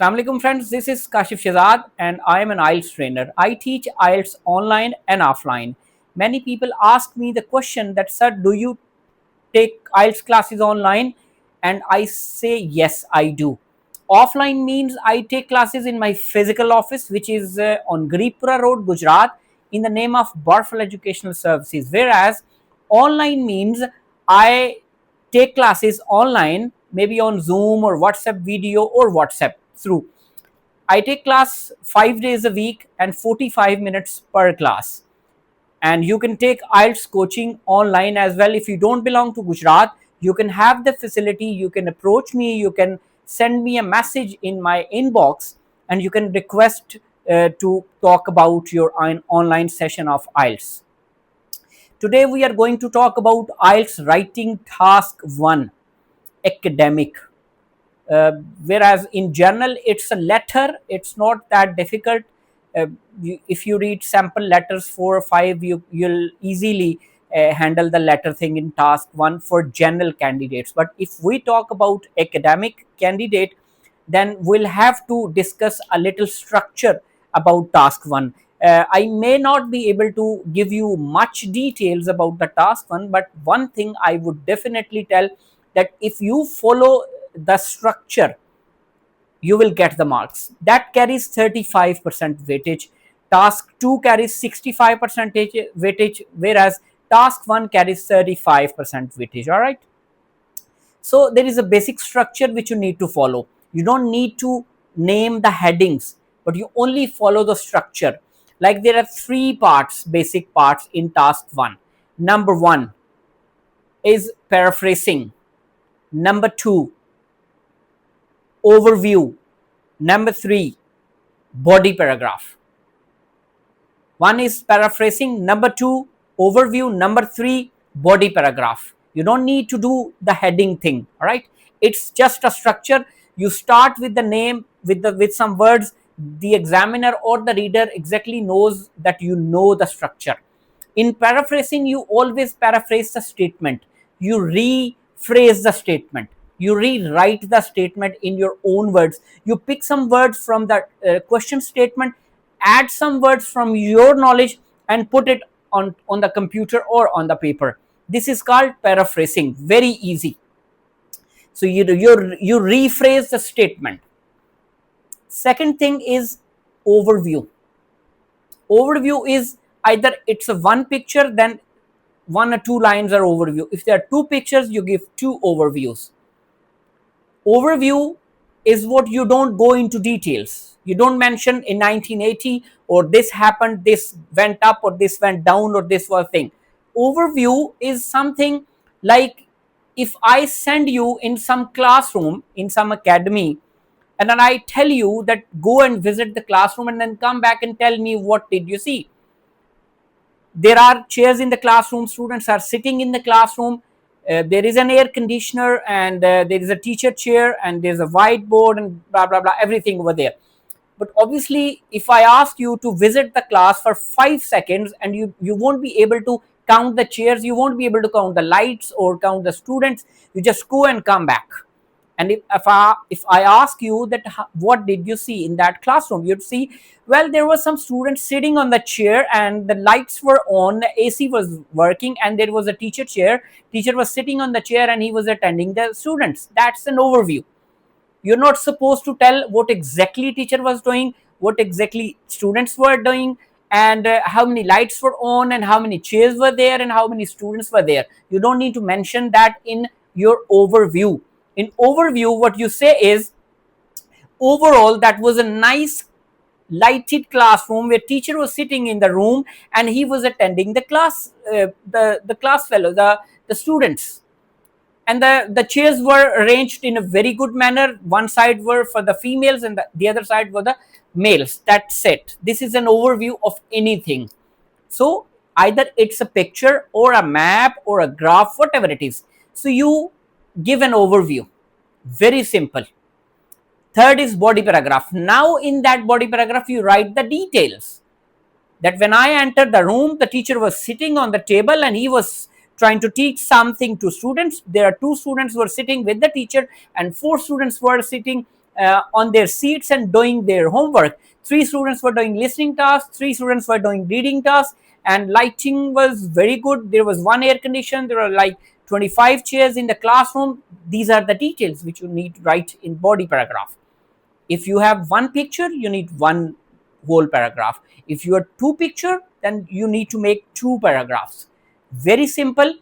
Assalamu alaikum friends, this is Kashif and I am an IELTS trainer. I teach IELTS online and offline. Many people ask me the question that, sir, do you take IELTS classes online? And I say yes, I do. Offline means I take classes in my physical office, which is on Garipura Road, Gujarat, in the name of Barful Educational Services. Whereas online means I take classes online, maybe on Zoom or WhatsApp video or WhatsApp through. I take class 5 days a week and 45 minutes per class. And you can take IELTS coaching online as well. If you don't belong to Gujarat, you can have the facility, you can approach me, you can send me a message in my inbox, and you can request to talk about your online session of IELTS. Today we are going to talk about IELTS Writing Task 1, Academic. Whereas in general it's a letter, it's not that difficult. If you read sample letters 4 or 5, you'll easily handle the letter thing in task 1 for general candidates. But if we talk about academic candidate, then we'll have to discuss a little structure about task 1. I may not be able to give you much details about the task 1, but one thing I would definitely tell, that if you follow the structure, you will get the marks. That carries 35% weightage. Task 2 carries 65% weightage, whereas task 1 carries 35% weightage. All right. So there is a basic structure which you need to follow. You don't need to name the headings, but you only follow the structure. Like there are 3 parts, basic parts in task 1. Number 1 is paraphrasing. Number 2, overview. Number 3, body paragraph. 1 is paraphrasing, number 2, overview, number 3, body paragraph. You don't need to do the heading thing. All right, it's just a structure. You start with the name, with some words. The examiner or the reader exactly knows that you know the structure. In paraphrasing, you always paraphrase the statement, you rephrase the statement, you rewrite the statement in your own words. You pick some words from the question statement, add some words from your knowledge, and put it on the computer or on the paper. This is called paraphrasing. Very easy. So you rephrase the statement. Second thing is overview. Overview is either it's a one picture, then 1 or 2 lines are overview. If there are 2 pictures, you give 2 overviews. Overview is what you don't go into details. You don't mention in 1980 or this happened, this went up or this went down or this was thing. Overview is something like if I send you in some classroom, in some academy, and then I tell you that go and visit the classroom and then come back and tell me what did you see. There are chairs in the classroom, students are sitting in the classroom, there is an air conditioner, and there is a teacher chair, and there's a whiteboard, and blah blah blah, everything over there. But obviously if I ask you to visit the class for 5 seconds, and you won't be able to count the chairs, you won't be able to count the lights or count the students, you just go and come back. And if I ask you that what did you see in that classroom, you'd see, well, there were some students sitting on the chair and the lights were on, the AC was working, and there was a teacher chair. Teacher was sitting on the chair and he was attending the students. That's an overview. You're not supposed to tell what exactly teacher was doing, what exactly students were doing, and how many lights were on, and how many chairs were there, and how many students were there. You don't need to mention that in your overview. In overview, what you say is, overall, that was a nice lighted classroom where teacher was sitting in the room and he was attending the class, the class fellow, the students. And the chairs were arranged in a very good manner. One side were for the females and the other side were the males. That's it. This is an overview of anything. So either it's a picture or a map or a graph, whatever it is. So you give an overview. Very simple. Third is body paragraph. Now in that body paragraph, you write the details. That when I entered the room, the teacher was sitting on the table and he was trying to teach something to students. There are 2 students who were sitting with the teacher and 4 students were sitting on their seats and doing their homework. 3 students were doing listening tasks, 3 students were doing reading tasks, and lighting was very good. There was one air condition, there were like 25 chairs in the classroom. These are the details which you need to write in body paragraph. If you have one picture, you need one whole paragraph. If you are two picture, then you need to make two paragraphs. Very simple.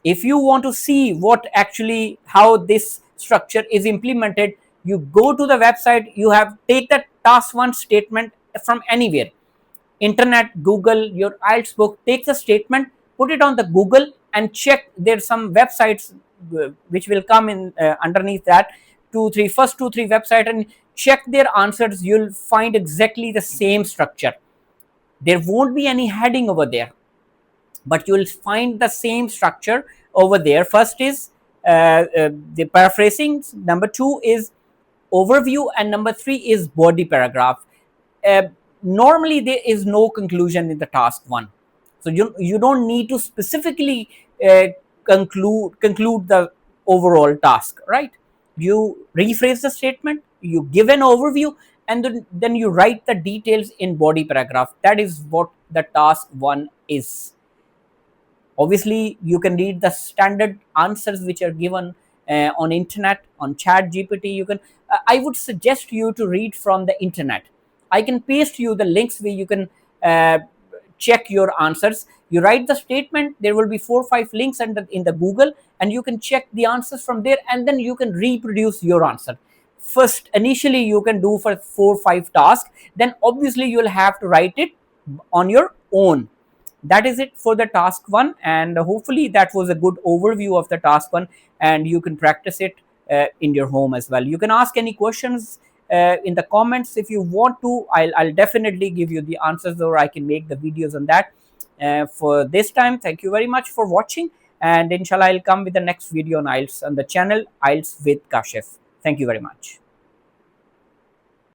If you want to see what actually how this structure is implemented, you go to the website. You have take the task one statement from anywhere, internet, Google, your IELTS book. Take the statement, put it on the Google, and check. There's some websites which will come in underneath that, first two three website, and check their answers. You'll find exactly the same structure. There won't be any heading over there, but you will find the same structure over there. First is the paraphrasing, number two is overview, and number three is body paragraph. uh, Normally there is no conclusion in the task one, so you don't need to specifically uh, conclude the overall task, right? You rephrase the statement, you give an overview, and then you write the details in body paragraph. That is what the task one is. Obviously you can read the standard answers which are given on internet, on chat gpt. You can I would suggest you to read from the internet. I can paste you the links where you can uh, check your answers. You write the statement, there will be 4 or 5 links in the Google, and you can check the answers from there, and then you can reproduce your answer. First, initially you can do for 4 or 5 tasks, then obviously you will have to write it on your own. That is it for the task one, and hopefully that was a good overview of the task one, and you can practice it in your home as well. You can ask any questions in the comments if you want to. I'll definitely give you the answers, or I can make the videos on that. For this time, thank you very much for watching, and inshallah I'll come with the next video on IELTS on the channel IELTS with Kashif. Thank you very much.